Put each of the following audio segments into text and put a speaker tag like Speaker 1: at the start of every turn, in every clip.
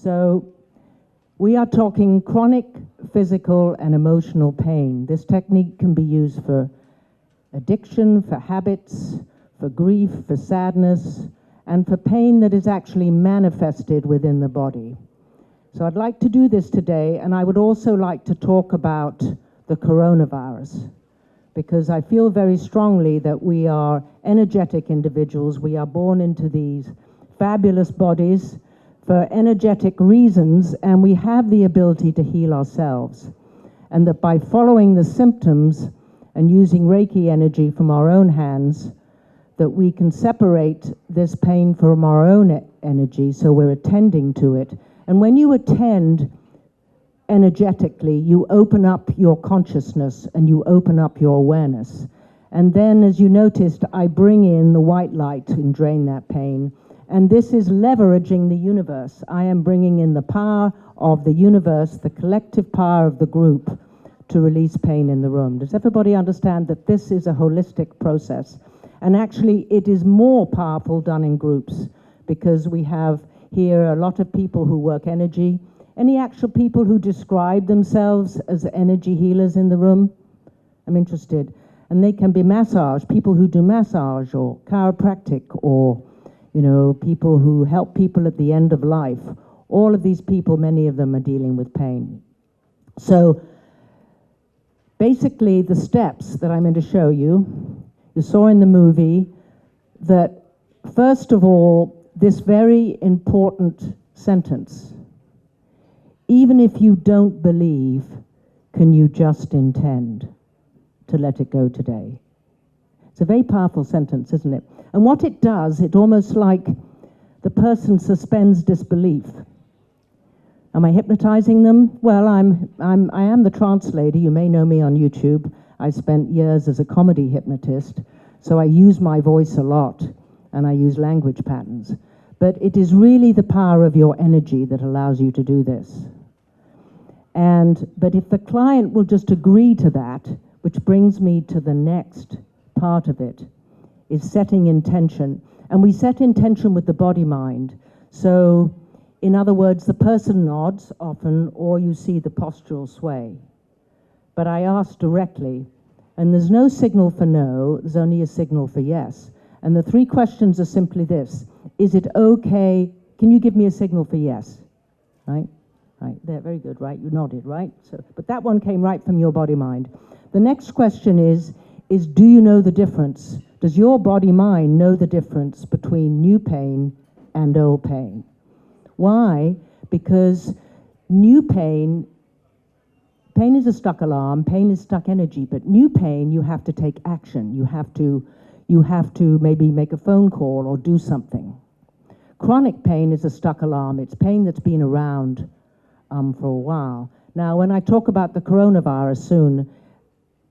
Speaker 1: So we are talking chronic physical and emotional pain. This technique can be used for addiction, for habits, for grief, for sadness, and for pain that is actually manifested within the body. So I'd like to do this today, and I would also like to talk about the coronavirus, because I feel very strongly that we are energetic individuals. We are born into these fabulous bodies for energetic reasons, and we have the ability to heal ourselves. And that by following the symptoms and using Reiki energy from our own hands, that we can separate this pain from our own energy, so we're attending to it. And when you attend energetically, you open up your consciousness and you open up your awareness. And then, as you noticed, I bring in the white light and drain that pain. And this is leveraging the universe. I am bringing in the power of the universe, the collective power of the group, to release pain in the room. Does everybody understand that this is a holistic process? And actually, it is more powerful done in groups, because we have here a lot of people who work energy. Any actual people who describe themselves as energy healers in the room? I'm interested. And they can be massage, people who do massage, or chiropractic, or people who help people at the end of life. All of these people, many of them are dealing with pain. So basically, the steps that I'm going to show you, you saw in the movie that, first of all, this very important sentence: even if you don't believe, can you just intend to let it go today? It's a very powerful sentence, isn't it? And what it does, it almost like the person suspends disbelief. Am I hypnotizing them? Well, I am the translator. You may know me on YouTube. I spent years as a comedy hypnotist, so I use my voice a lot, and I use language patterns. But it is really the power of your energy that allows you to do this. But if the client will just agree to that, which brings me to the next part of it, is setting intention. And we set intention with the body-mind. So, in other words, the person nods often, or you see the postural sway. But I ask directly, and there's no signal for no, there's only a signal for yes. And the three questions are simply this: is it okay? Can you give me a signal for yes? Right? Right, there, very good, right? You nodded, right? But that one came right from your body-mind. The next question is do you know the difference? Does your body-mind know the difference between new pain and old pain? Why? Because new pain is a stuck alarm, pain is stuck energy, but new pain, you have to take action. You have to maybe make a phone call or do something. Chronic pain is a stuck alarm. It's pain that's been around for a while. Now, when I talk about the coronavirus soon,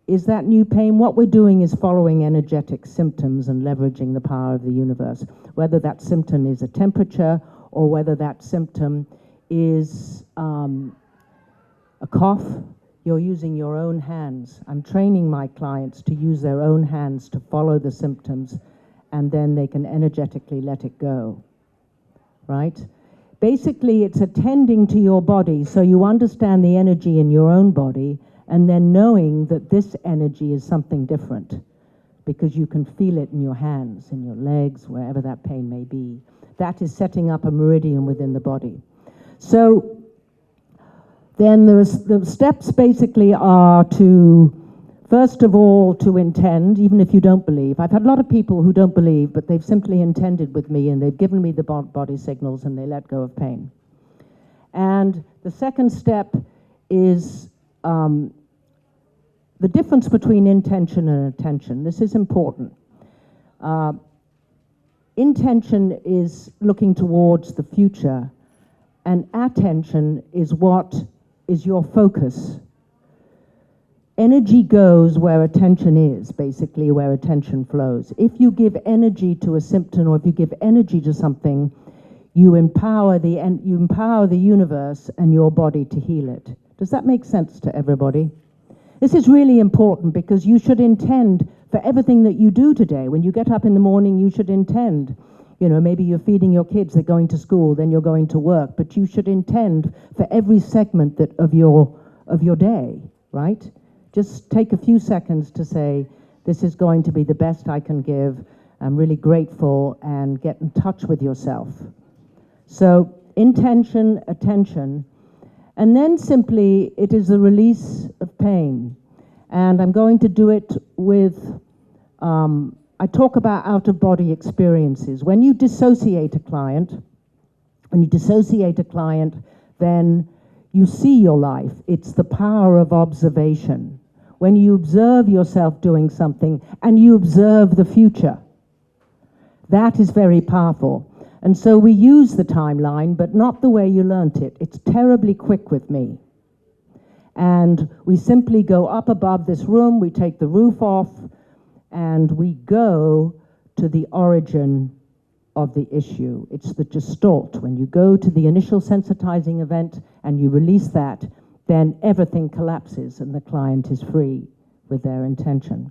Speaker 1: is that new pain? What we're doing is following energetic symptoms and leveraging the power of the universe. Whether that symptom is a temperature, or whether that symptom is a cough, you're using your own hands. I'm training my clients to use their own hands to follow the symptoms, and then they can energetically let it go, right? Basically, it's attending to your body, so you understand the energy in your own body, and then knowing that this energy is something different, because you can feel it in your hands, in your legs, wherever that pain may be. That is setting up a meridian within the body. So then the steps basically are to, first of all, to intend, even if you don't believe. I've had a lot of people who don't believe, but they've simply intended with me, and they've given me the body signals, and they let go of pain. And the second step is the difference between intention and attention. This is important. Intention is looking towards the future, and attention is what is your focus. Energy goes where attention is, basically where attention flows. If you give energy to a symptom, or if you give energy to something, you empower the universe and your body to heal it. Does that make sense to everybody? This is really important, because you should intend for everything that you do today. When you get up in the morning, you should intend. You know, maybe you're feeding your kids, they're going to school, then you're going to work, but you should intend for every segment of your day, right? Just take a few seconds to say, this is going to be the best I can give. I'm really grateful, and get in touch with yourself. So intention, attention, and then simply it is the release of pain. And I'm going to do it with, I talk about out-of-body experiences. When you dissociate a client, then you see your life. It's the power of observation. When you observe yourself doing something and you observe the future, that is very powerful. And so we use the timeline, but not the way you learnt it. It's terribly quick with me. And we simply go up above this room, we take the roof off, and we go to the origin of the issue. It's the gestalt. When you go to the initial sensitizing event and you release that, then everything collapses and the client is free with their intention.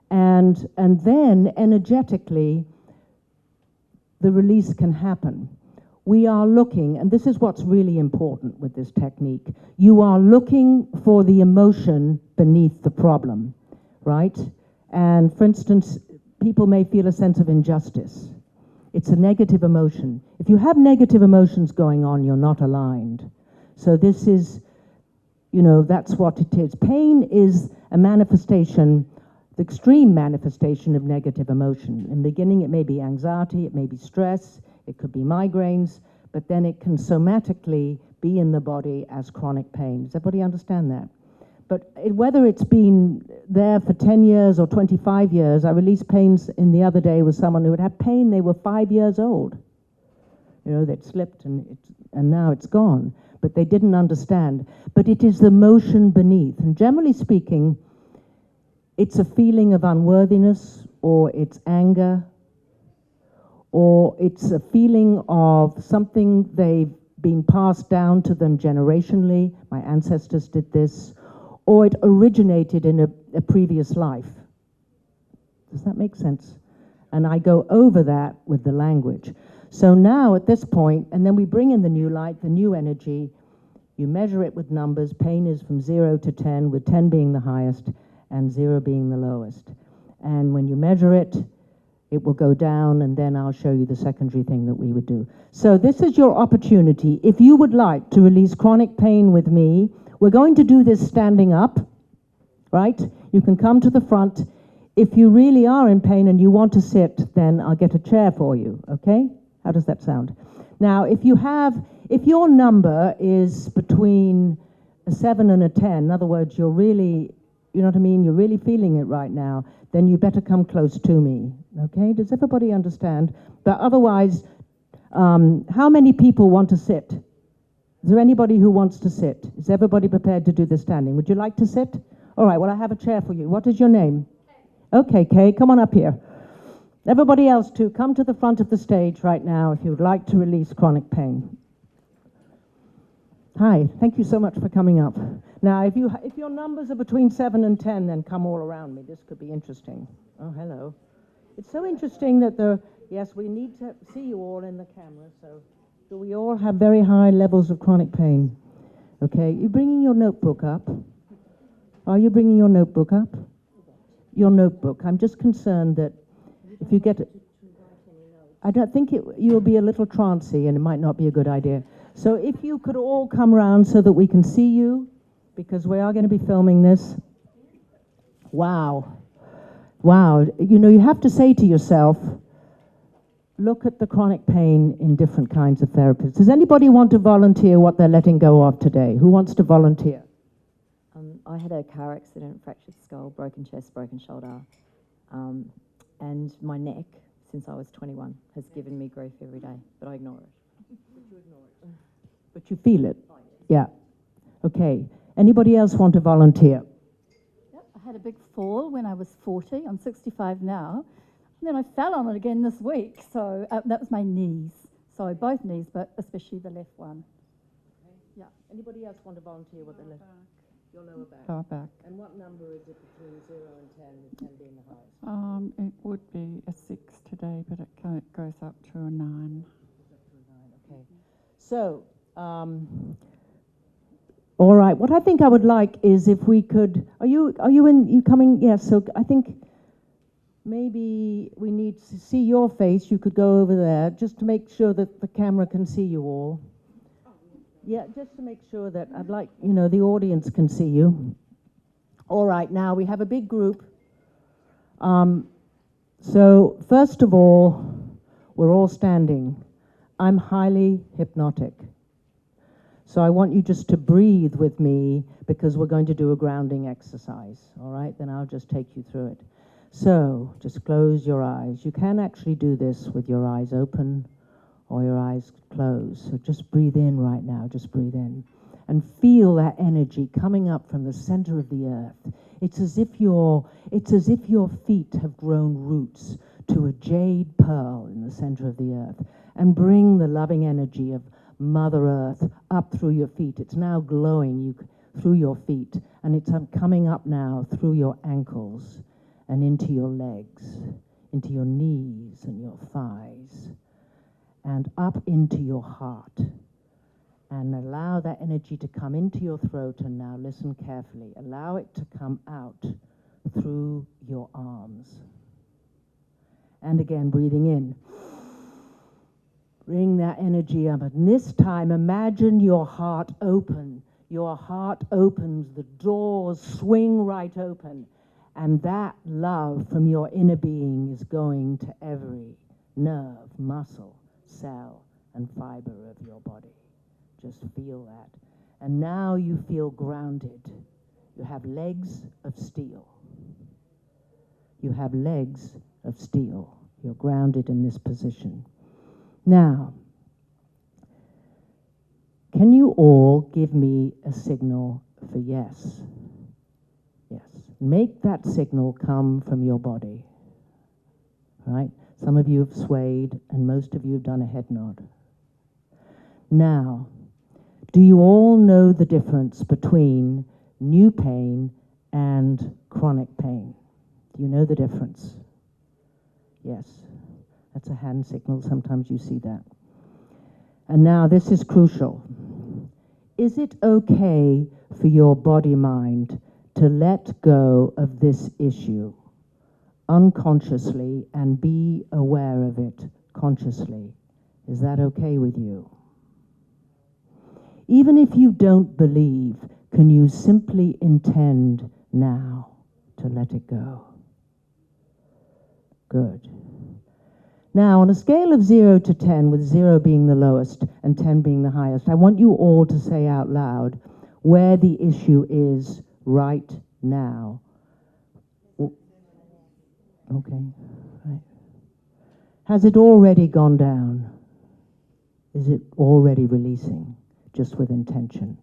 Speaker 1: And then energetically, the release can happen. We are looking, and this is what's really important with this technique, you are looking for the emotion beneath the problem, right? And for instance, people may feel a sense of injustice. It's a negative emotion. If you have negative emotions going on, you're not aligned. So this is, you know, that's what it is. Pain is a manifestation, the extreme manifestation of negative emotion. In the beginning, it may be anxiety, it may be stress, it could be migraines, but then it can somatically be in the body as chronic pain. Does everybody understand that? But whether it's been there for 10 years or 25 years, I released pains in the other day with someone who had had pain, they were 5 years old. You know, they'd slipped and now it's gone. But they didn't understand. But it is the motion beneath. And generally speaking, it's a feeling of unworthiness, or it's anger, or it's a feeling of something they've been passed down to them generationally. My ancestors did this. Or it originated in a previous life. Does that make sense? And I go over that with the language. So now at this point, and then we bring in the new light, the new energy, you measure it with numbers. Pain is from 0 to 10, with 10 being the highest and 0 being the lowest. And when you measure it, it will go down, and then I'll show you the secondary thing that we would do. So this is your opportunity. If you would like to release chronic pain with me, we're going to do this standing up, right? You can come to the front. If you really are in pain and you want to sit, then I'll get a chair for you, okay? How does that sound? Now, if your number is between a 7 and a 10, in other words, you're really, you know what I mean, you're really feeling it right now, then you better come close to me, okay? Does everybody understand? But otherwise, how many people want to sit? Is there anybody who wants to sit? Is everybody prepared to do the standing? Would you like to sit? All right, well, I have a chair for you. What is your name? Kay. Okay, Kay, come on up here. Everybody else too, come to the front of the stage right now if you would like to release chronic pain. Hi, thank you so much for coming up. Now, if your numbers are between 7 and 10, then come all around me. This could be interesting. Oh, hello. It's so interesting that yes, we need to see you all in the camera, so do we all have very high levels of chronic pain? Okay, you bringing your notebook up? Are you bringing your notebook up? Your notebook. I'm just concerned that if you get it, I don't think you'll be a little trancy, and it might not be a good idea. So if you could all come around so that we can see you, because we are going to be filming this. Wow. Wow. You know, you have to say to yourself, look at the chronic pain in different kinds of therapies. Does anybody want to volunteer what they're letting go of today? Who wants to volunteer?
Speaker 2: I had a car accident, fractured skull, broken chest, broken shoulder, and my neck, since I was 21, has given me grief every day, but I ignore it.
Speaker 1: But you feel it? Yeah. Okay. Anybody else want to volunteer?
Speaker 3: Yep, I had a big fall when I was 40. I'm 65 now. And then I fell on it again this week. So that was my knees. So both knees, but especially the left one.
Speaker 1: Okay. Yeah. Anybody else want to volunteer with the left? Your lower back.
Speaker 4: Lower back.
Speaker 1: And what number is it between 0 and 10, with 10 being the highest?
Speaker 4: It would be a 6 today, but it goes up to a 9.
Speaker 1: Okay. So, all right. What I think I would like is if we could. Are you coming? Yes. So I think maybe we need to see your face. You could go over there just to make sure that the camera can see you all. Yeah, just to make sure that I'd like, the audience can see you. All right, now we have a big group. So first of all, we're all standing. I'm highly hypnotic. So I want you just to breathe with me because we're going to do a grounding exercise, all right? Then I'll just take you through it. So just close your eyes. You can actually do this with your eyes open or your eyes closed. So just breathe in right now, just breathe in. And feel that energy coming up from the center of the earth. It's as if your feet have grown roots to a jade pearl in the center of the earth. And bring the loving energy of Mother Earth up through your feet. It's now glowing through your feet. And it's coming up now through your ankles and into your legs, into your knees and your thighs, and up into your heart. And allow that energy to come into your throat, and now listen carefully. Allow it to come out through your arms. And again, breathing in. Bring that energy up. And this time, imagine your heart open. Your heart opens, the doors swing right open. And that love from your inner being is going to every nerve, muscle, cell, and fiber of your body. Just feel that. And now you feel grounded. You have legs of steel. You have legs of steel. You're grounded in this position. Now, can you all give me a signal for yes? Yes. Make that signal come from your body. Right? Some of you have swayed, and most of you have done a head nod. Now, do you all know the difference between new pain and chronic pain? Do you know the difference? Yes. That's a hand signal. Sometimes you see that. And now this is crucial. Is it okay for your body-mind to let go of this issue unconsciously and be aware of it consciously? Is that okay with you? Even if you don't believe, can you simply intend now to let it go? Good. Now, on a scale of 0 to 10, with 0 being the lowest and 10 being the highest, I want you all to say out loud where the issue is right now. Okay, right. Has it already gone down? Is it already releasing, just with intention?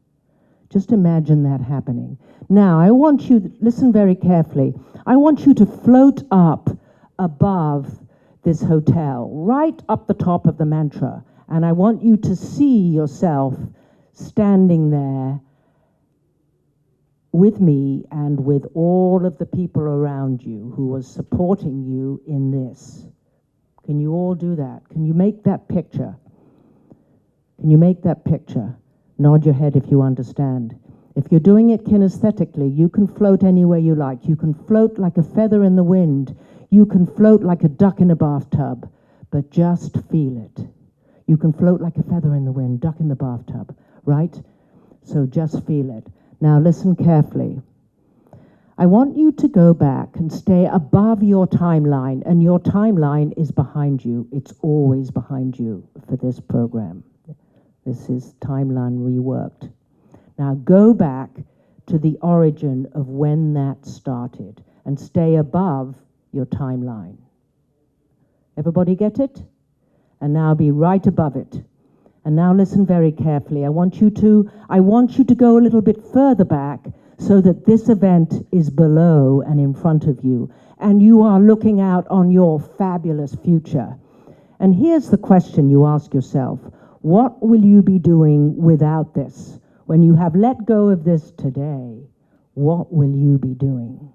Speaker 1: Just imagine that happening. Now, I want you, listen very carefully, I want you to float up above this hotel, right up the top of the mantra, and I want you to see yourself standing there with me and with all of the people around you who are supporting you in this. Can you all do that? Can you make that picture? Can you make that picture? Nod your head if you understand. If you're doing it kinesthetically, you can float anywhere you like. You can float like a feather in the wind. You can float like a duck in a bathtub, but just feel it. You can float like a feather in the wind, duck in the bathtub, right? So just feel it. Now listen carefully. I want you to go back and stay above your timeline, and your timeline is behind you. It's always behind you for this program. This is timeline reworked. Now go back to the origin of when that started and stay above your timeline. Everybody get it? And now be right above it. And now listen very carefully. I want you to go a little bit further back so that this event is below and in front of you, and you are looking out on your fabulous future. And here's the question you ask yourself. What will you be doing without this? When you have let go of this today, what will you be doing?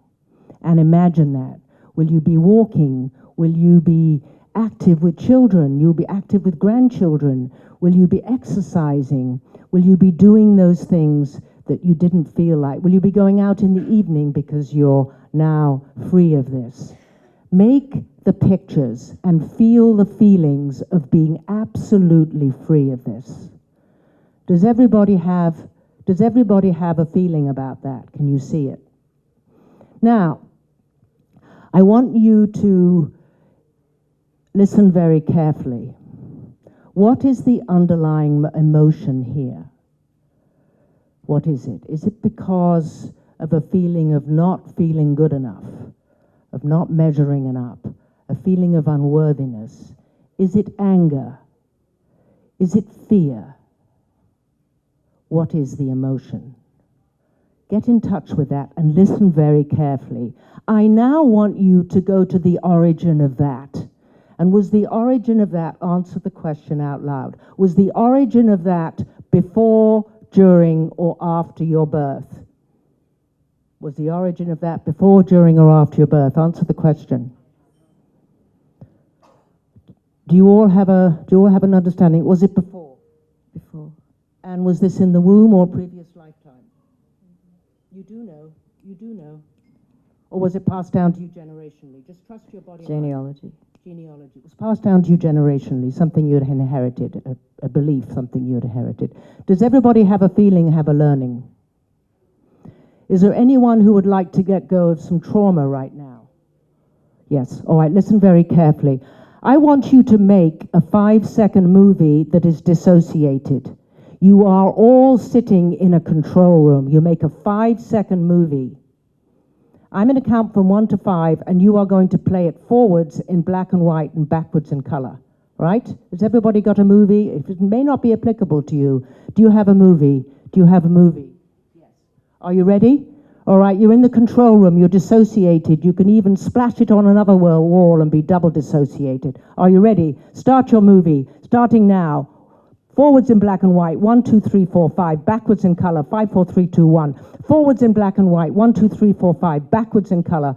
Speaker 1: And imagine that. Will you be walking? Will you be active with children? You'll be active with grandchildren. Will you be exercising? Will you be doing those things that you didn't feel like? Will you be going out in the evening because you're now free of this? Make the pictures and feel the feelings of being absolutely free of this. Does everybody have a feeling about that? Can you see it? Now, I want you to listen very carefully. What is the underlying emotion here? What is it? Is it because of a feeling of not feeling good enough, of not measuring up, a feeling of unworthiness? Is it anger? Is it fear? What is the emotion? Get in touch with that and listen very carefully. I now want you to go to the origin of that. And was the origin of that, answer the question out loud, was the origin of that before, during, or after your birth? Was the origin of that before, during, or after your birth? Answer the question. Do you all have an understanding? Was it before?
Speaker 2: Before.
Speaker 1: And was this in the womb or previous lifetime? You do know. Or was it passed down to you generationally? Just trust your body.
Speaker 2: Genealogy.
Speaker 1: Genealogy. It was passed down to you generationally, something you had inherited, a belief, something you had inherited. Does everybody have a feeling, have a learning? Is there anyone who would like to get go of some trauma right now? Yes. All right, listen very carefully. I want you to make a 5-second movie that is dissociated. You are all sitting in a control room. You make a 5-second movie. I'm going to count from 1 to 5, and you are going to play it forwards in black and white and backwards in color. Right? Has everybody got a movie? It may not be applicable to you. Do you have a movie? Do you have a movie? Yes. Are you ready? All right, you're in the control room. You're dissociated. You can even splash it on another wall and be double dissociated. Are you ready? Start your movie. Starting now. Forwards in black and white, 1, 2, 3, 4, 5. Backwards in color, 5, 4, 3, 2, 1. Forwards in black and white, 1, 2, 3, 4, 5. Backwards in color,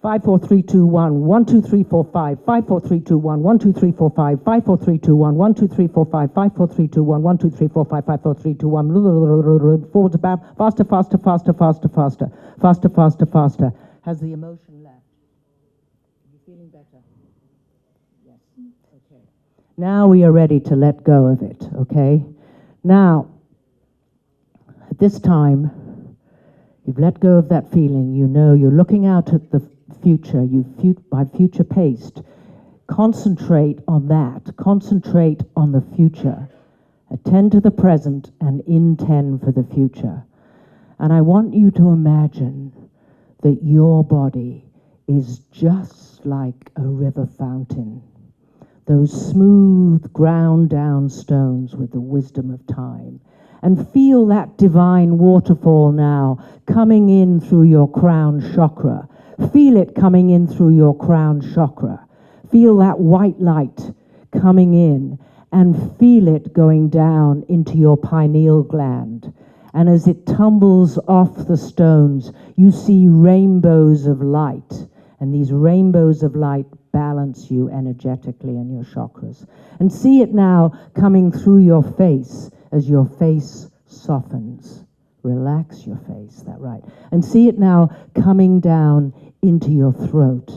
Speaker 1: 5, 4, 3, 2, 1. 1, 2, 3, 4, 5. 5, 4, 3, 2, 1. 1, 2, 3, 4, 5. 5, 4, 3, 2, 1. 1, 2, 3, 4, 5. 5, 4, 3, 2, 1. 1, 2, 3, 4, 5. 5, 4, 3, 2, 1. Forwards about faster, faster, faster, faster, faster. Faster, faster, faster. Has the emotion left? Are you feeling better? Yes. Okay. Now we are ready to let go of it, okay? Now, at this time, you've let go of that feeling. You know you're looking out at the future. By future paced. Concentrate on that. Concentrate on the future. Attend to the present and intend for the future. And I want you to imagine that your body is just like a river fountain. Those smooth, ground down stones with the wisdom of time. And feel that divine waterfall now coming in through your crown chakra. Feel it coming in through your crown chakra. Feel that white light coming in and feel it going down into your pineal gland. And as it tumbles off the stones, you see rainbows of light. And these rainbows of light balance you energetically in your chakras. And see it now coming through your face as your face softens. Relax your face, that's right. And see it now coming down into your throat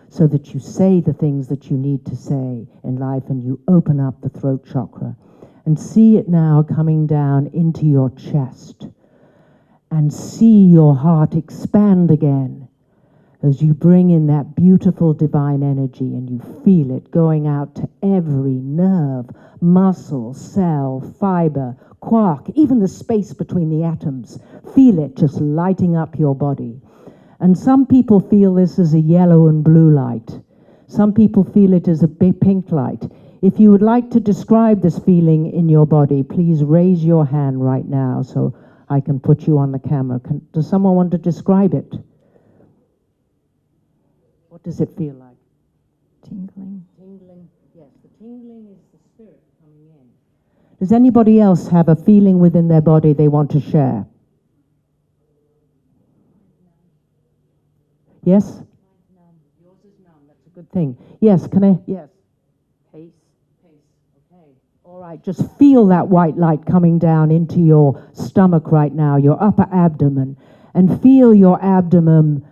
Speaker 1: so that you say the things that you need to say in life and you open up the throat chakra. And see it now coming down into your chest. And see your heart expand again as you bring in that beautiful divine energy and you feel it going out to every nerve, muscle, cell, fiber, quark, even the space between the atoms. Feel it just lighting up your body. And some people feel this as a yellow and blue light. Some people feel it as a big pink light. If you would like to describe this feeling in your body, please raise your hand right now so I can put you on the camera. Does someone want to describe it? What does it feel like?
Speaker 2: Tingling.
Speaker 1: Tingling, yes. The tingling is the spirit coming in. Does anybody else have a feeling within their body they want to share? Yes? Yours is numb. That's a good thing. Yes, can I? Yes.
Speaker 2: Peace.
Speaker 1: Okay. All right, just feel that white light coming down into your stomach right now, your upper abdomen, and feel your abdomen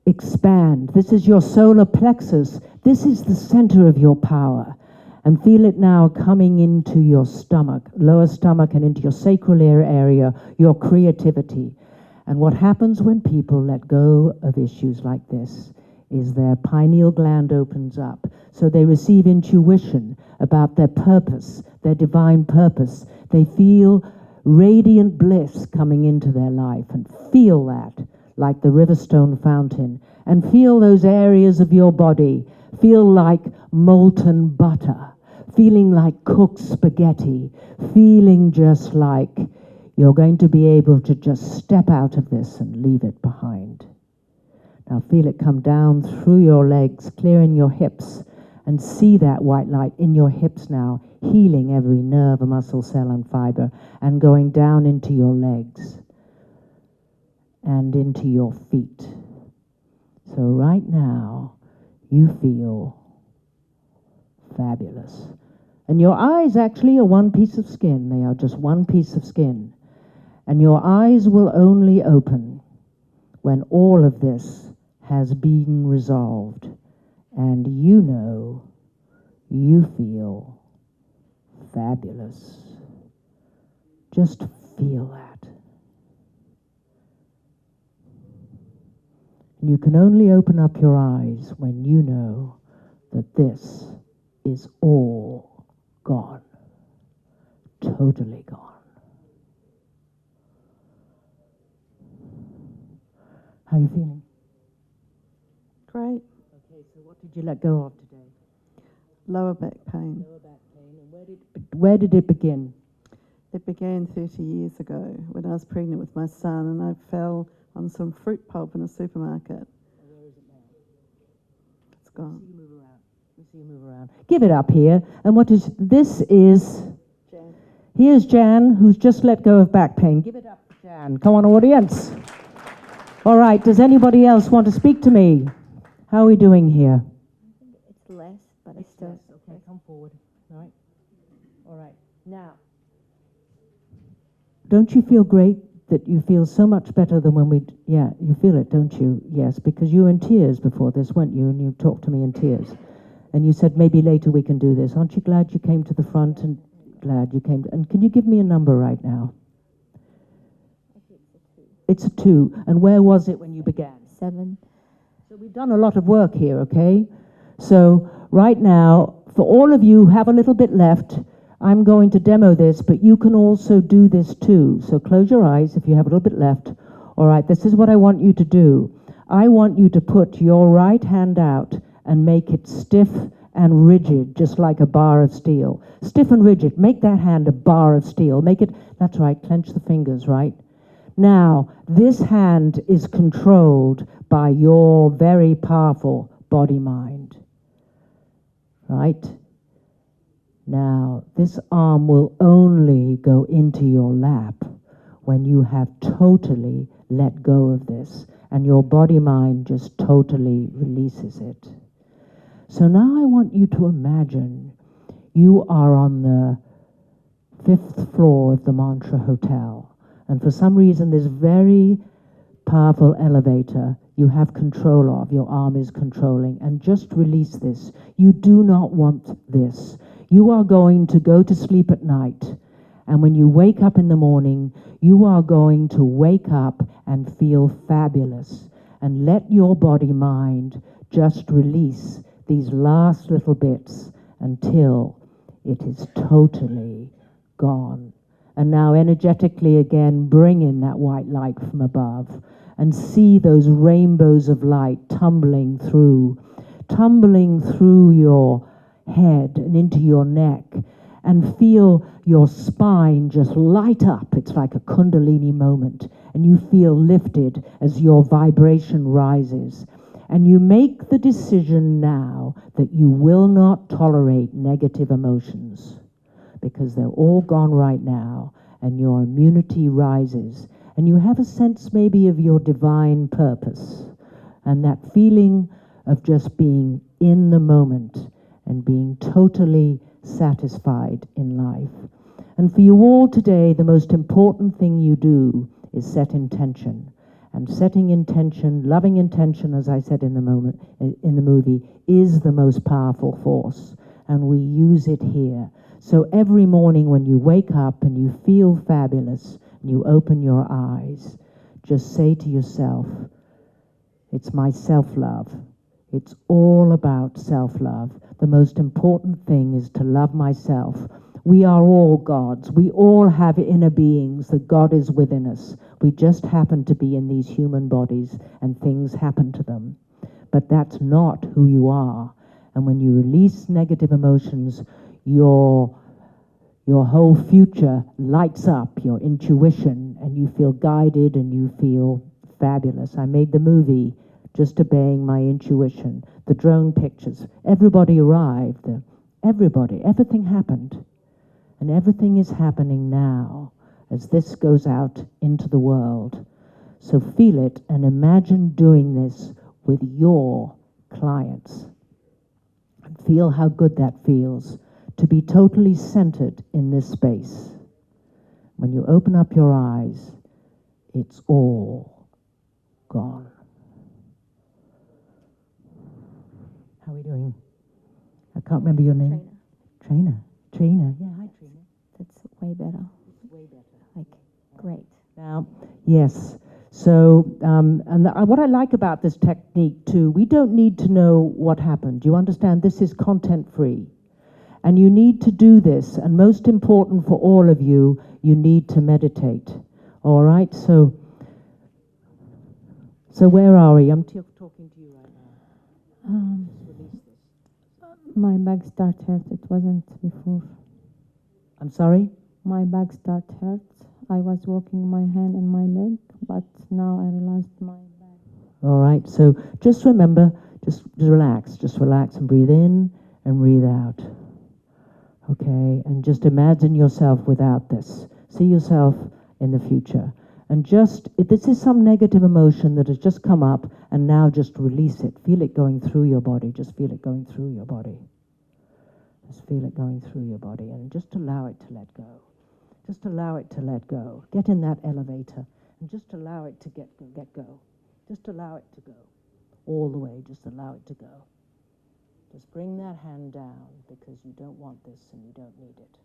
Speaker 1: expand. This is your solar plexus. This is the center of your power. And feel it now coming into your stomach, lower stomach, and into your sacral area, your creativity. And what happens when people let go of issues like this is their pineal gland opens up. So they receive intuition about their purpose, their divine purpose. They feel radiant bliss coming into their life, and feel that like the Riverstone fountain. And feel those areas of your body feel like molten butter, feeling like cooked spaghetti, feeling just like you're going to be able to just step out of this and leave it behind. Now feel it come down through your legs, clearing your hips, and see that white light in your hips now, healing every nerve, muscle, cell, and fiber, and going down into your legs and into your feet. So right now, you feel fabulous. And your eyes actually are one piece of skin. They are just one piece of skin. And your eyes will only open when all of this has been resolved. And you know, you feel fabulous. Just feel that. And you can only open up your eyes when you know that this is all gone. Totally gone. How are you feeling?
Speaker 5: Great.
Speaker 1: Okay, so what did you let go of today?
Speaker 5: Lower back pain.
Speaker 1: Lower back pain. And where did it begin?
Speaker 5: It began 30 years ago when I was pregnant with my son, and I fell on some fruit pulp in a supermarket.
Speaker 1: Where is it now?
Speaker 5: It's gone.
Speaker 1: Let me see you move around. Let me see you move around. Give it up here. And what is this? Is
Speaker 5: Jan.
Speaker 1: here's Jan, who's just let go of back pain. Give it up for Jan. Come on, audience. All right. Does anybody else want to speak to me? How are we doing here?
Speaker 2: It's less, but it's still.
Speaker 1: Okay, come forward. All right. All right. Now, don't you feel great that you feel so much better than when yeah, you feel it, don't you? Yes, because you were in tears before this, weren't you? And you talked to me in tears. And you said, maybe later we can do this. Aren't you glad you came to the front and glad you came? And can you give me a number right now? It's a 2. And where was it when you began?
Speaker 2: 7.
Speaker 1: So we've done a lot of work here, okay? So right now, for all of you who have a little bit left, I'm going to demo this, but you can also do this too. So close your eyes if you have a little bit left. All right, this is what I want you to do. I want you to put your right hand out and make it stiff and rigid, just like a bar of steel. Stiff and rigid. Make that hand a bar of steel. Make it, that's right, clench the fingers, right? Now, this hand is controlled by your very powerful body-mind, right? Now, this arm will only go into your lap when you have totally let go of this, and your body-mind just totally releases it. So now I want you to imagine you are on the 5th floor of the Mantra Hotel, and for some reason this very powerful elevator you have control of, your arm is controlling, and just release this. You do not want this. You are going to go to sleep at night, and when you wake up in the morning, you are going to wake up and feel fabulous, and let your body-mind just release these last little bits until it is totally gone. And now energetically again, bring in that white light from above and see those rainbows of light tumbling through your head and into your neck, and feel your spine just light up. It's like a Kundalini moment, and you feel lifted as your vibration rises. And you make the decision now that you will not tolerate negative emotions, because they're all gone right now, and your immunity rises, and you have a sense maybe of your divine purpose, And that feeling of just being in the moment and being totally satisfied in life. And for you all today, the most important thing you do is set intention. And setting intention, loving intention, as I said in the movie, is the most powerful force. And we use it here. So every morning when you wake up and you feel fabulous and you open your eyes, just say to yourself, it's my self-love. It's all about self-love. The most important thing is to love myself. We are all gods. We all have inner beings. The God is within us. We just happen to be in these human bodies and things happen to them. But that's not who you are. And when you release negative emotions, your whole future lights up, your intuition, and you feel guided and you feel fabulous. I made the movie just obeying my intuition. The drone pictures, everybody arrived. Everything happened. And everything is happening now as this goes out into the world. So feel it and imagine doing this with your clients. And feel how good that feels to be totally centered in this space. When you open up your eyes, it's all gone. How are we doing? I can't remember your name. Trainer. Yeah, hi, Trina.
Speaker 6: That's way better.
Speaker 1: Way better.
Speaker 6: Like, great.
Speaker 1: Now, yes. So, what I like about this technique too, we don't need to know what happened. You understand? This is content-free. And you need to do this. And most important for all of you, you need to meditate. All right? So where are we? I'm talking to you right now. Release this.
Speaker 6: My back start hurt. It wasn't before.
Speaker 1: I'm sorry?
Speaker 6: My back start hurt. I was walking my hand and my leg, but now I realized my back.
Speaker 1: All right. So just remember, just relax. Just relax and breathe in and breathe out. Okay? And just imagine yourself without this. See yourself in the future. And just, if this is some negative emotion that has just come up, and now just release it. Feel it going through your body. Just feel it going through your body. Just feel it going through your body. And just allow it to let go. Just allow it to let go. Get in that elevator and just allow it to get go. Just allow it to go. All the way, just allow it to go. Just bring that hand down because you don't want this and you don't need it.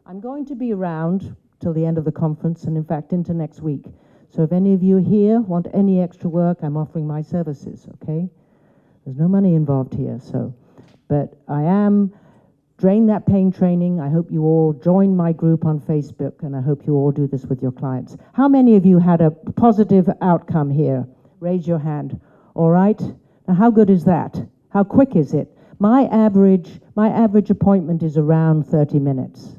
Speaker 1: I'm going to be around till the end of the conference and in fact into next week. So if any of you here want any extra work, I'm offering my services, okay? There's no money involved here, so. But I am Drain That Pain training. I hope you all join my group on Facebook and I hope you all do this with your clients. How many of you had a positive outcome here? Raise your hand. All right? Now how good is that? How quick is it? My average appointment is around 30 minutes.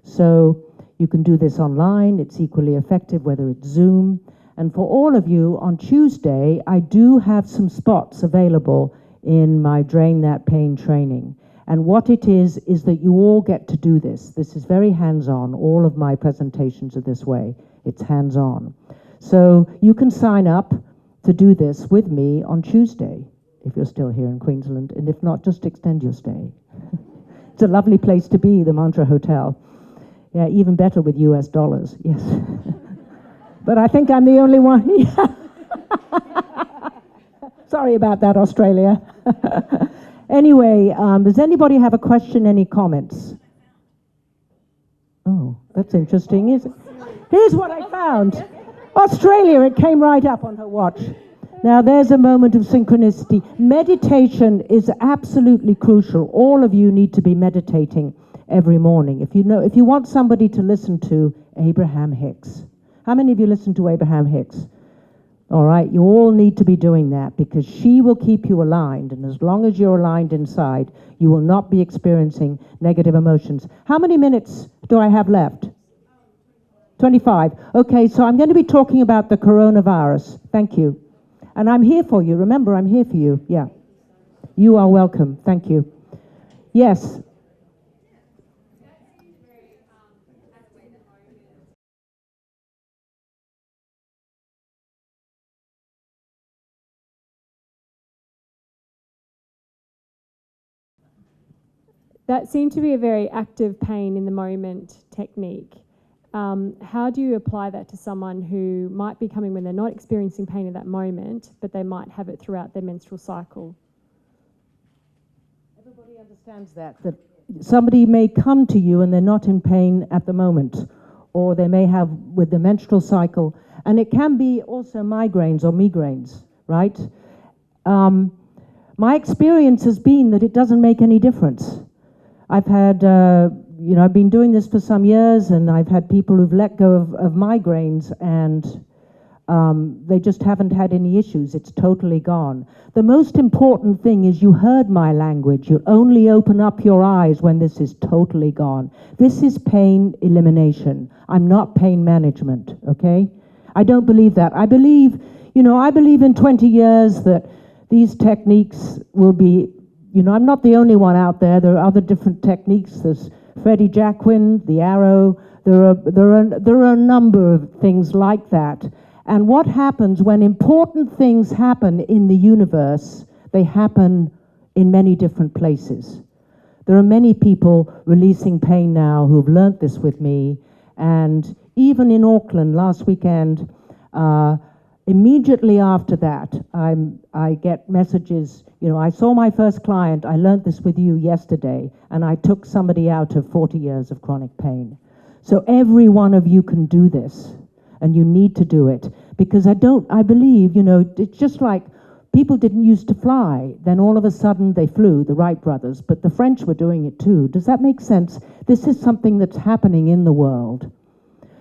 Speaker 1: So you can do this online. It's equally effective, whether it's Zoom. And for all of you, on Tuesday, I do have some spots available in my Drain That Pain training. And what it is that you all get to do this. This is very hands-on. All of my presentations are this way. It's hands-on. So you can sign up to do this with me on Tuesday, if you're still here in Queensland. And if not, just extend your stay. It's a lovely place to be, the Mantra Hotel. Yeah, even better with US dollars, yes. But I think I'm the only one. Sorry about that, Australia. Anyway, does anybody have a question, any comments? Oh, that's interesting, is it? Here's what I found. Australia, it came right up on her watch. Now, there's a moment of synchronicity. Meditation is absolutely crucial. All of you need to be meditating every morning. If you want somebody to listen to, Abraham Hicks. How many of you listen to Abraham Hicks? All right, you all need to be doing that because she will keep you aligned. And as long as you're aligned inside, you will not be experiencing negative emotions. How many minutes do I have left? 25. Okay, so I'm going to be talking about the coronavirus. Thank you. And I'm here for you. Remember, I'm here for you. Yeah. You are welcome. Thank you. Yes.
Speaker 7: That seemed to be a very active pain in the moment technique. How do you apply that to someone who might be coming when they're not experiencing pain at that moment, but they might have it throughout their menstrual cycle?
Speaker 1: Everybody understands that somebody may come to you and they're not in pain at the moment, or they may have with the menstrual cycle, and it can be also migraines or migraines, right? My experience has been that it doesn't make any difference. I've had, I've been doing this for some years, and I've had people who've let go of migraines, and they just haven't had any issues. It's totally gone. The most important thing is you heard my language. You only open up your eyes when this is totally gone. This is pain elimination. I'm not pain management, okay? I don't believe that. I believe in 20 years that these techniques will be, I'm not the only one out there. There are other different techniques. There's Freddie Jacquin, the arrow. There are a number of things like that. And what happens when important things happen in the universe, they happen in many different places. There are many people releasing pain now who've learnt this with me. And even in Auckland last weekend, immediately after that, I get messages, I saw my first client, I learnt this with you yesterday, and I took somebody out of 40 years of chronic pain. So every one of you can do this, and you need to do it, because I believe, it's just like people didn't used to fly, then all of a sudden they flew, the Wright brothers, but the French were doing it too. Does that make sense? This is something that's happening in the world.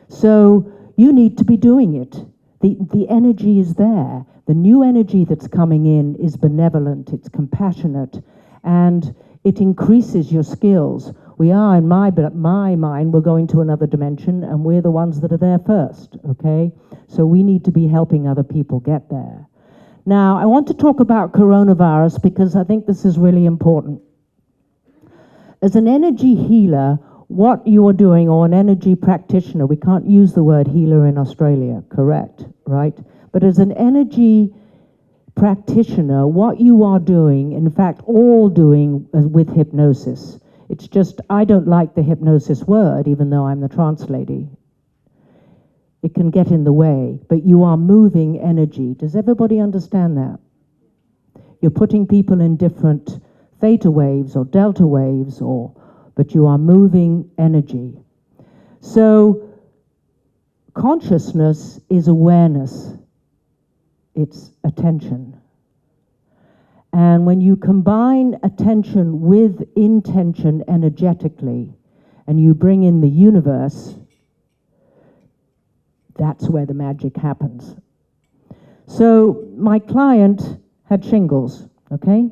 Speaker 1: So you need to be doing it. The energy is there. The new energy that's coming in is benevolent, it's compassionate, and it increases your skills. We are, in my mind, we're going to another dimension, and we're the ones that are there first, okay? So we need to be helping other people get there. Now, I want to talk about coronavirus because I think this is really important. As an energy healer, what you are doing, or an energy practitioner, we can't use the word healer in Australia, correct, right? But as an energy practitioner, what you are doing, in fact, all doing with hypnosis, it's just, I don't like the hypnosis word, even though I'm the trance lady. It can get in the way, but you are moving energy. Does everybody understand that? You're putting people in different theta waves or delta waves, but you are moving energy. So consciousness is awareness. It's attention. And when you combine attention with intention energetically, and you bring in the universe, that's where the magic happens. So my client had shingles, okay?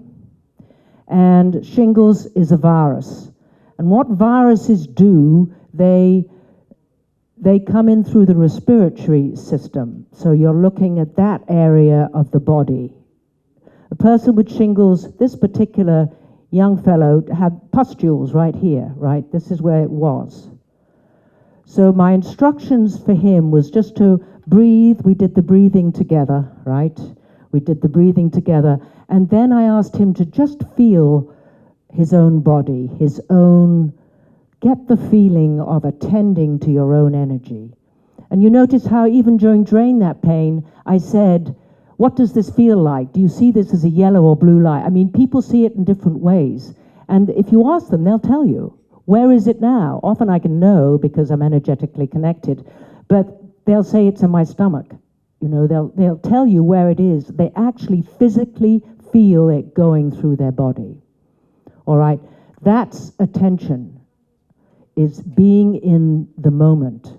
Speaker 1: And shingles is a virus. And what viruses do, they come in through the respiratory system. So you're looking at that area of the body. A person with shingles, this particular young fellow had pustules right here, right? This is where it was. So my instructions for him was just to breathe. We did the breathing together, right? We did the breathing together. And then I asked him to just feel his own body, get the feeling of attending to your own energy. And you notice how even during Drain That Pain, I said, what does this feel like? Do you see this as a yellow or blue light? I mean, people see it in different ways. And if you ask them, they'll tell you. Where is it now? Often I can know because I'm energetically connected, but they'll say it's in my stomach. They'll tell you where it is. They actually physically feel it going through their body. All right? That's attention, is being in the moment.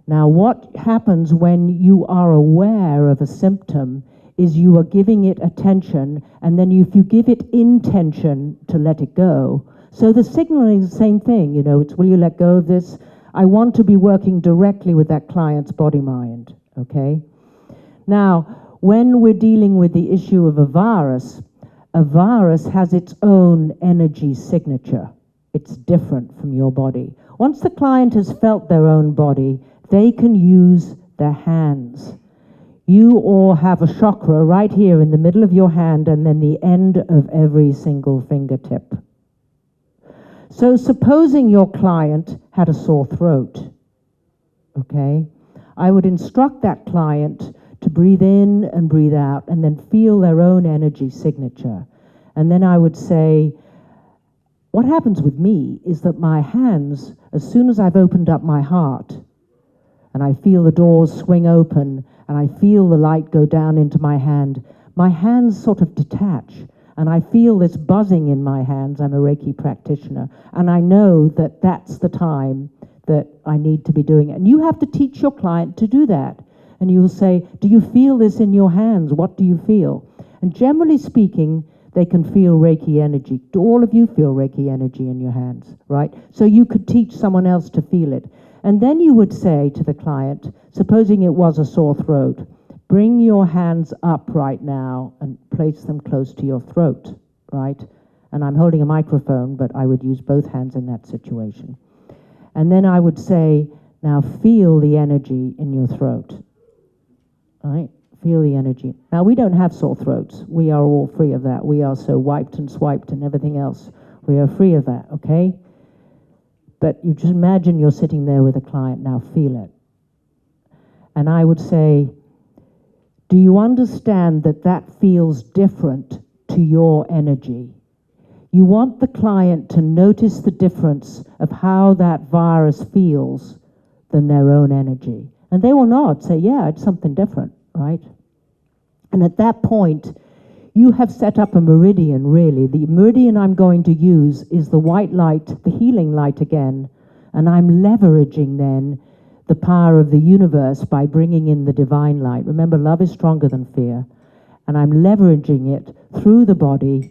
Speaker 1: Now, what happens when you are aware of a symptom is you are giving it attention, and then if you give it intention to let it go. So the signaling is the same thing, it's will you let go of this? I want to be working directly with that client's body-mind, okay? Now, when we're dealing with the issue of a virus has its own energy signature. It's different from your body. Once the client has felt their own body, they can use their hands. You all have a chakra right here in the middle of your hand and then the end of every single fingertip. So supposing your client had a sore throat, okay, I would instruct that client to breathe in and breathe out and then feel their own energy signature. And then I would say, what happens with me is that my hands, as soon as I've opened up my heart, and I feel the doors swing open, and I feel the light go down into my hands sort of detach, and I feel this buzzing in my hands. I'm a Reiki practitioner, and I know that that's the time that I need to be doing it. And you have to teach your client to do that. And you'll say, do you feel this in your hands? What do you feel? And generally speaking, they can feel Reiki energy. Do all of you feel Reiki energy in your hands, right? So you could teach someone else to feel it. And then you would say to the client, supposing it was a sore throat, bring your hands up right now and place them close to your throat, right? And I'm holding a microphone, but I would use both hands in that situation. And then I would say, now feel the energy in your throat, right? Feel the energy. Now, we don't have sore throats. We are all free of that. We are so wiped and swiped and everything else. We are free of that, okay? But you just imagine you're sitting there with a client, now feel it. And I would say, do you understand that that feels different to your energy? You want the client to notice the difference of how that virus feels than their own energy. And they will nod, say, yeah, it's something different, right? And at that point, you have set up a meridian, really. The meridian I'm going to use is the white light, the healing light again, and I'm leveraging then the power of the universe by bringing in the divine light. Remember, love is stronger than fear. And I'm leveraging it through the body,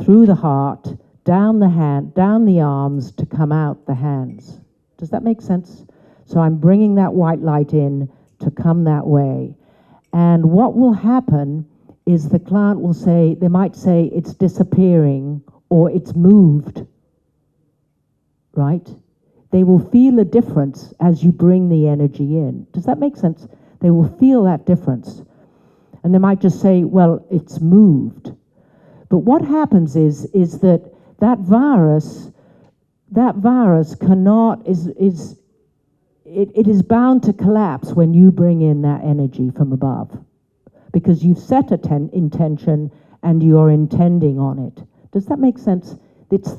Speaker 1: through the heart, down the hand, down the arms to come out the hands. Does that make sense? So I'm bringing that white light in to come that way. And what will happen is the client will say, they might say it's disappearing or it's moved, right? They will feel a difference as you bring the energy in. Does that make sense? They will feel that difference. And they might just say, well, it's moved. But what happens is that that virus cannot, it is bound to collapse when you bring in that energy from above, because you've set intention and you're intending on it. Does that make sense? It's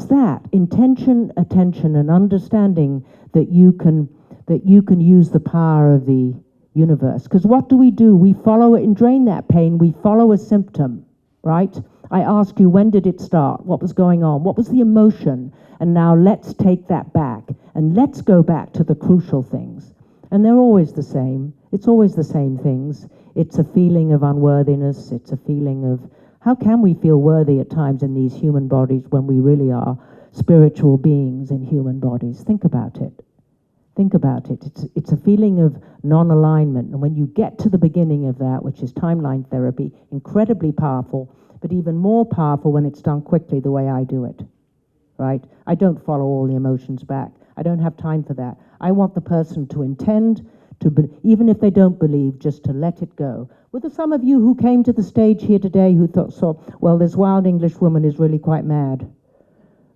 Speaker 1: that intention, attention, and understanding that you can use the power of the universe. Because what do? We follow it in Drain That Pain. We follow a symptom, right? I ask you, when did it start? What was going on? What was the emotion? And now let's take that back and let's go back to the crucial things. And they're always the same. It's always the same things. It's a feeling of unworthiness. It's a feeling of, how can we feel worthy at times in these human bodies when we really are spiritual beings in human bodies? Think about it. Think about it. It's a feeling of non-alignment. And when you get to the beginning of that, which is timeline therapy, incredibly powerful, but even more powerful when it's done quickly the way I do it, right? I don't follow all the emotions back. I don't have time for that. I want the person to intend, even if they don't believe, just to let it go. Were there some of you who came to the stage here today who thought, well, this wild English woman is really quite mad,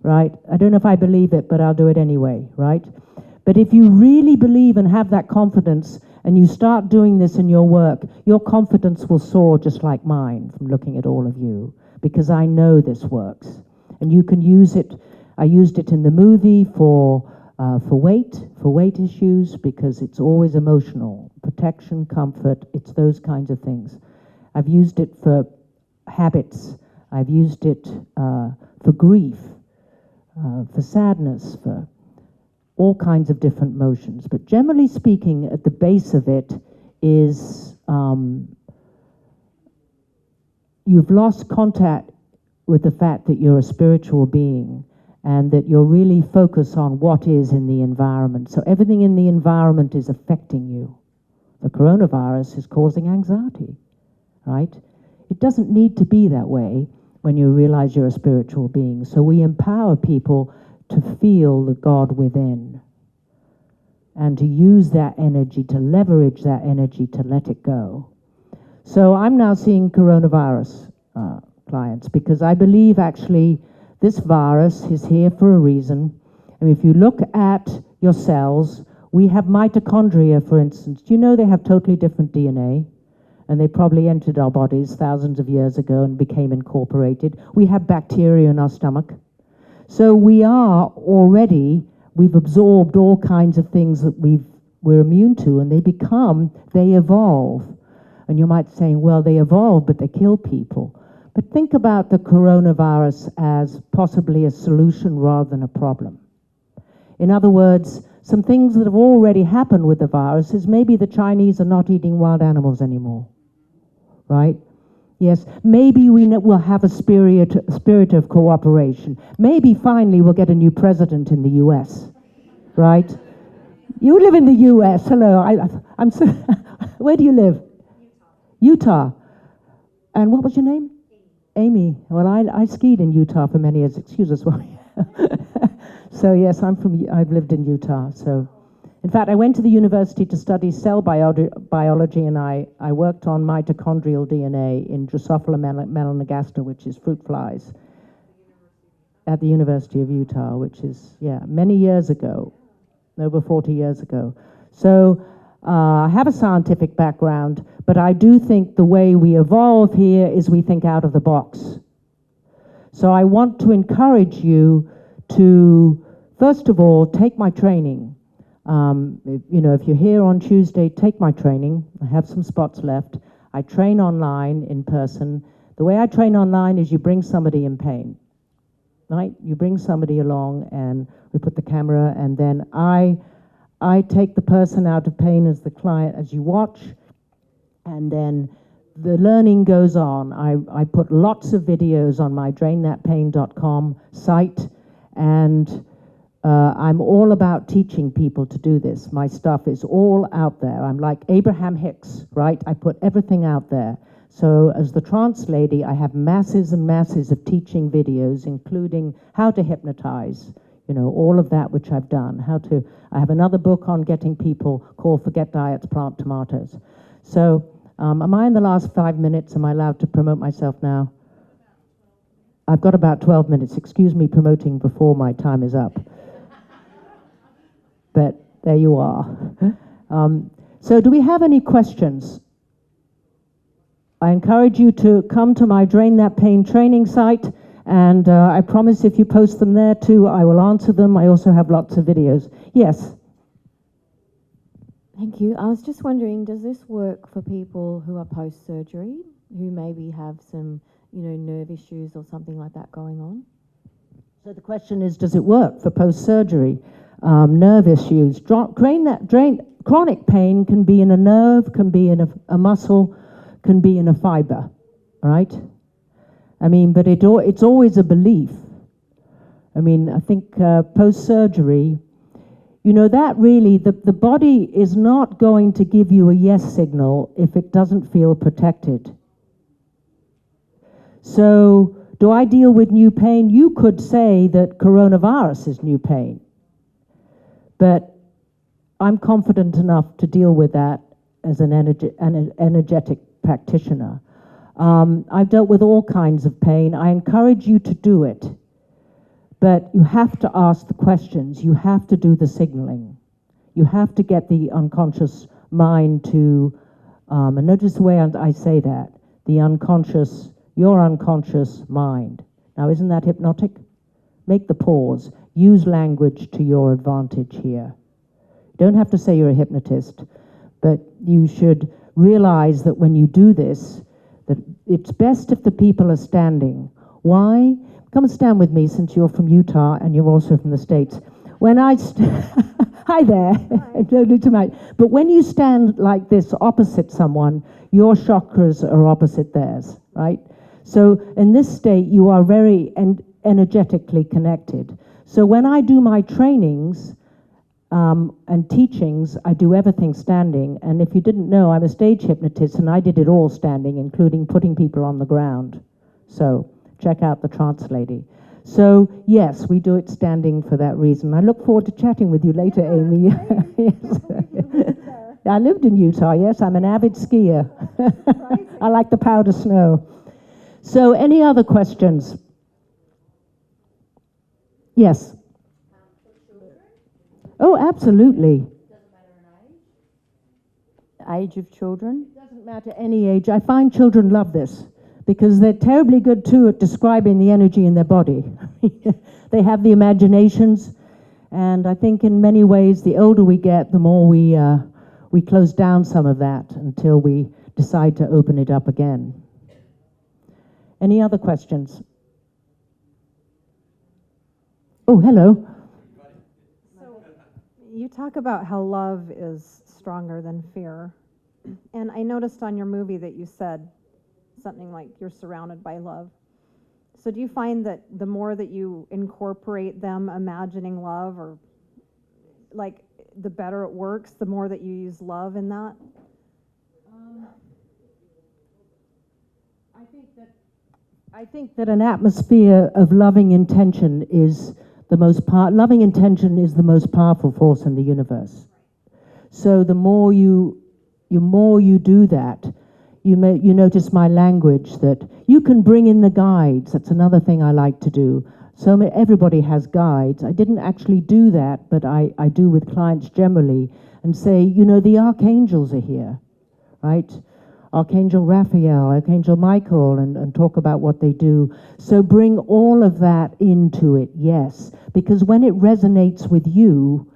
Speaker 1: right? I don't know if I believe it, but I'll do it anyway, right? But if you really believe and have that confidence, and you start doing this in your work, your confidence will soar just like mine from looking at all of you, because I know this works. And you can use it. I used it in the movie for weight issues, because it's always emotional. Protection, comfort, it's those kinds of things. I've used it for habits. I've used it for grief, for sadness, for all kinds of different motions. But generally speaking, at the base of it is you've lost contact with the fact that you're a spiritual being and that you're really focused on what is in the environment. So everything in the environment is affecting you. The coronavirus is causing anxiety, right? It doesn't need to be that way when you realize you're a spiritual being. So we empower people to feel the God within and to use that energy, to leverage that energy, to let it go. So I'm now seeing coronavirus clients, because I believe actually This virus is here for a reason. And if you look at your cells, we have mitochondria, for instance. Do you know they have totally different DNA? And they probably entered our bodies thousands of years ago and became incorporated. We have bacteria in our stomach. So we are already, we've absorbed all kinds of things that we're immune to, and they evolve. And you might say, well, they evolve, but they kill people. But think about the coronavirus as possibly a solution rather than a problem. In other words, some things that have already happened with the virus is maybe the Chinese are not eating wild animals anymore, right? Yes, maybe we'll have a spirit of cooperation. Maybe finally we'll get a new president in the US, right? You live in the US, hello. I'm so, where do you live? Utah. And what was your name? Amy. Well, I skied in Utah for many years. Excuse us. So yes, I've lived in Utah. So, in fact, I went to the university to study cell biology, and I worked on mitochondrial DNA in Drosophila melanogaster, which is fruit flies, at the University of Utah, which is, many years ago, over 40 years ago. So I have a scientific background, but I do think the way we evolve here is we think out of the box. So I want to encourage you to, first of all, take my training. If you're here on Tuesday, take my training. I have some spots left. I train online, in person. The way I train online is you bring somebody in pain, right? You bring somebody along and we put the camera, and then I take the person out of pain as the client, as you watch, and then the learning goes on. I put lots of videos on my DrainThatPain.com site, and I'm all about teaching people to do this. My stuff is all out there. I'm like Abraham Hicks, right? I put everything out there. So as the trance lady, I have masses and masses of teaching videos, including how to hypnotize, all of that which I've done. I have another book on getting people called Forget Diets, Plant Tomatoes. So am I in the last 5 minutes? Am I allowed to promote myself now? I've got about 12 minutes. Excuse me promoting before my time is up. But there you are. So do we have any questions? I encourage you to come to my Drain That Pain training site, and I promise if you post them there too, I will answer them. I also have lots of videos. Yes?
Speaker 2: Thank you. I was just wondering, does this work for people who are post-surgery, who maybe have some, nerve issues or something like that going on?
Speaker 1: So the question is, does it work for post-surgery? Nerve issues. Chronic pain can be in a nerve, can be in a muscle, can be in a fiber, right? But it's always a belief. I think post-surgery, that really, the body is not going to give you a yes signal if it doesn't feel protected. So do I deal with new pain? You could say that coronavirus is new pain, but I'm confident enough to deal with that as an energetic practitioner. I've dealt with all kinds of pain. I encourage you to do it, but you have to ask the questions. You have to do the signaling. You have to get the unconscious mind to, and notice the way I say that, your unconscious mind. Now, isn't that hypnotic? Make the pause. Use language to your advantage here. You don't have to say you're a hypnotist, but you should realize that when you do this, that it's best if the people are standing. Why? Come and stand with me, since you're from Utah and you're also from the States. When I hi there. Hi. But when you stand like this opposite someone, your chakras are opposite theirs, right? So in this state, you are very energetically connected. So when I do my trainings and teachings, I do everything standing. And if you didn't know, I'm a stage hypnotist, and I did it all standing, including putting people on the ground. So check out the trance lady. So yes, we do it standing for that reason. I look forward to chatting with you later, Amy. Yes. I lived in Utah, yes. I'm an avid skier. I like the powder snow. So any other questions? Yes. Oh, absolutely.
Speaker 2: Age of children?
Speaker 1: It doesn't matter any age. I find children love this because they're terribly good too at describing the energy in their body. They have the imaginations, and I think in many ways the older we get, the more we close down some of that until we decide to open it up again. Any other questions? Oh, hello.
Speaker 8: You talk about how love is stronger than fear. And I noticed on your movie that you said something like you're surrounded by love. So do you find that the more that you incorporate them imagining love, or like the better it works, the more that you use love in that?
Speaker 1: I think that an atmosphere of loving intention is the most loving intention is the most powerful force in the universe. So the more you do that, you notice my language, that you can bring in the guides. That's another thing I like to do. So everybody has guides. I didn't actually do that, but I do with clients generally, and say, the archangels are here, right? Archangel Raphael, Archangel Michael, and talk about what they do. So bring all of that into it, yes, because when it resonates with you,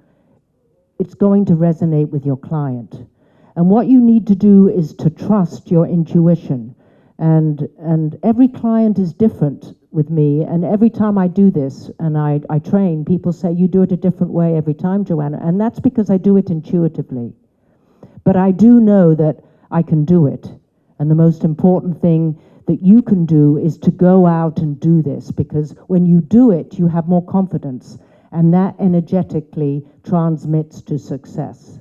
Speaker 1: it's going to resonate with your client. And what you need to do is to trust your intuition. And every client is different with me, and every time I do this and I train, people say, you do it a different way every time, Joanna, and that's because I do it intuitively. But I do know that I can do it. And the most important thing that you can do is to go out and do this, because when you do it, you have more confidence, and that energetically transmits to success.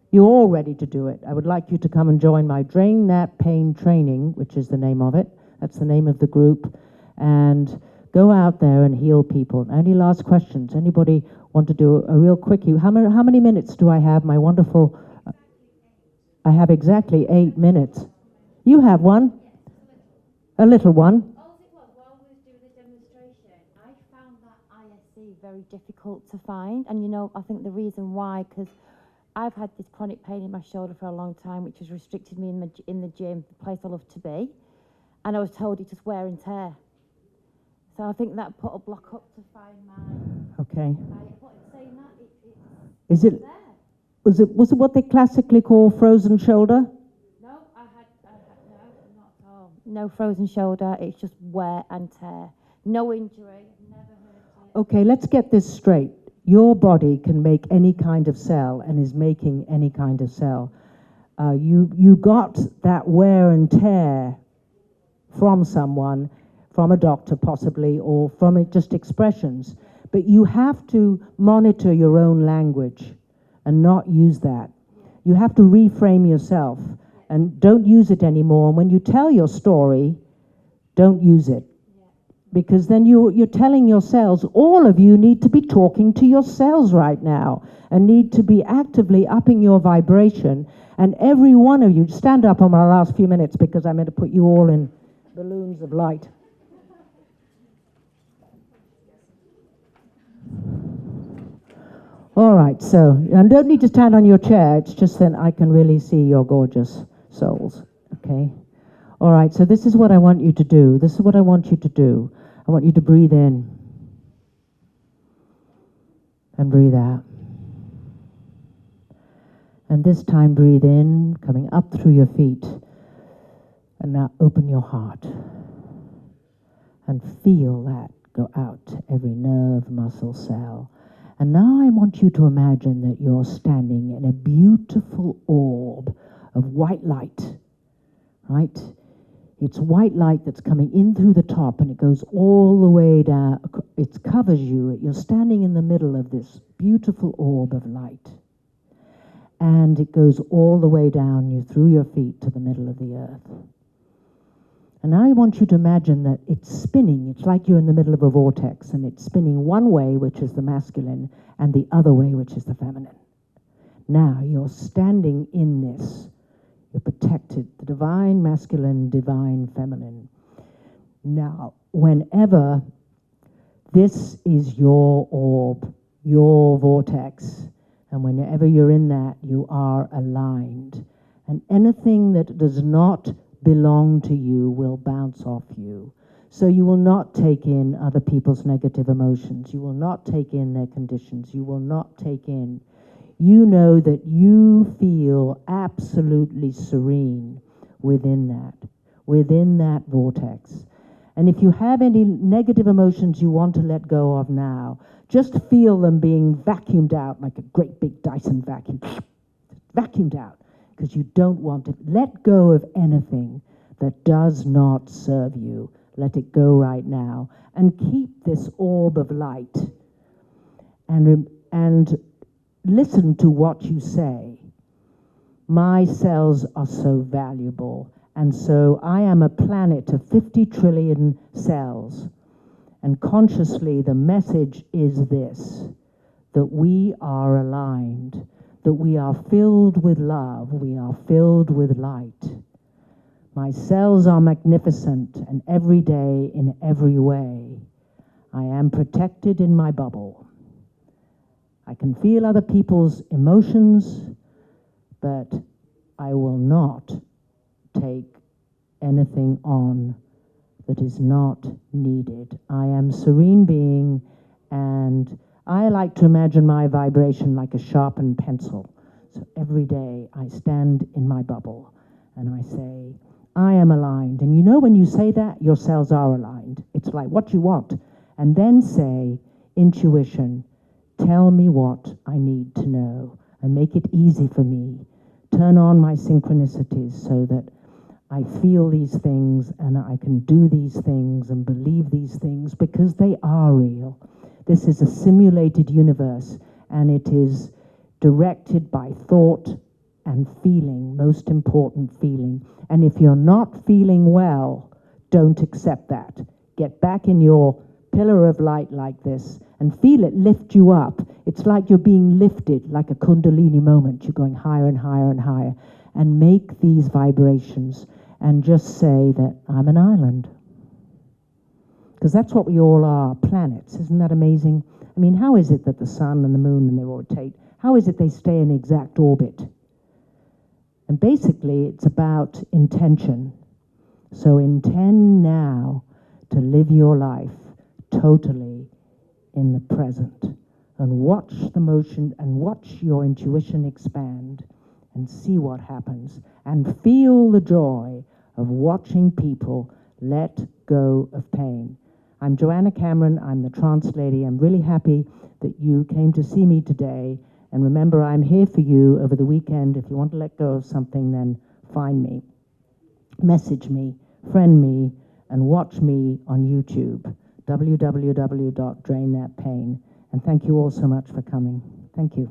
Speaker 1: You're all ready to do it. I would like you to come and join my DrainThatPain training, which is the name of it. That's the name of the group. And go out there and heal people. Any last questions? Anybody want to do a real quickie? How many minutes do I have? My wonderful... I have exactly 8 minutes. You have one? A little one?
Speaker 9: All it was, while we was doing the demonstration, I found that ISE very difficult to find. And I think the reason why, because I've had this chronic pain in my shoulder for a long time, which has restricted me in the gym, the place I love to be. And I was told it's just wear and tear. So I think that put a block up to find mine.
Speaker 1: Okay.
Speaker 9: But saying that,
Speaker 1: Is it...
Speaker 9: there.
Speaker 1: Was it what they classically call frozen shoulder?
Speaker 9: No, I had no, not at all. No frozen shoulder, it's just wear and tear. No injury, never hurt it.
Speaker 1: Okay, let's get this straight. Your body can make any kind of cell and is making any kind of cell. You got that wear and tear from someone, from a doctor possibly, or from just expressions. But you have to monitor your own language and not use that. You have to reframe yourself and don't use it anymore. And when you tell your story, don't use it. Because then you're telling your cells, all of you need to be talking to your cells right now and need to be actively upping your vibration. And every one of you, stand up on my last few minutes because I'm going to put you all in balloons of light. All right, so you don't need to stand on your chair. It's just that I can really see your gorgeous souls, okay? All right, so this is what I want you to do. This is what I want you to do. I want you to breathe in and breathe out. And this time breathe in, coming up through your feet. And now open your heart and feel that go out to every nerve, muscle, cell. And now I want you to imagine that you're standing in a beautiful orb of white light, right? It's white light that's coming in through the top and it goes all the way down. It covers you. You're standing in the middle of this beautiful orb of light. And it goes all the way down you through your feet to the middle of the earth. And now I want you to imagine that it's spinning. It's like you're in the middle of a vortex, and it's spinning one way, which is the masculine, and the other way, which is the feminine. Now you're standing in this. You're protected. The divine masculine, divine feminine. Now, whenever This is your orb, your vortex. And whenever you're in that, you are aligned. And anything that does not belong to you will bounce off you. So you will not take in other people's negative emotions. You will not take in their conditions. You will not take in. You know that you feel absolutely serene within that vortex. And if you have any negative emotions you want to let go of now, just feel them being vacuumed out like a great big Dyson vacuum. Vacuumed out, because you don't want to. Let go of anything that does not serve you. Let it go right now. And keep this orb of light. And listen to what you say. My cells are so valuable. And so I am a planet of 50 trillion cells. And consciously, the message is this, that we are aligned, that we are filled with love, we are filled with light. My cells are magnificent, and every day, in every way, I am protected in my bubble. I can feel other people's emotions, but I will not take anything on that is not needed. I am serene being, and I like to imagine my vibration like a sharpened pencil. So every day I stand in my bubble and I say, I am aligned. And you know when you say that, your cells are aligned. It's like what you want. And then say, intuition, tell me what I need to know and make it easy for me. Turn on my synchronicities so that I feel these things and I can do these things and believe these things because they are real. This is a simulated universe and it is directed by thought and feeling, most important feeling. And if you're not feeling well, don't accept that. Get back in your pillar of light like this and feel it lift you up. It's like you're being lifted, like a Kundalini moment. You're going higher and higher and higher. And make these vibrations and just say that I'm an island. Because that's what we all are, planets. Isn't that amazing? I mean, how is it that the sun and the moon, and they rotate, how is it they stay in exact orbit? And basically, it's about intention. So intend now to live your life totally in the present. And watch the motion and watch your intuition expand and see what happens. And feel the joy of watching people let go of pain. I'm Joanna Cameron, I'm the trance lady. I'm really happy that you came to see me today. And remember, I'm here for you over the weekend. If you want to let go of something, then find me, message me, friend me, and watch me on YouTube, www.DrainThatPain. And thank you all so much for coming. Thank you.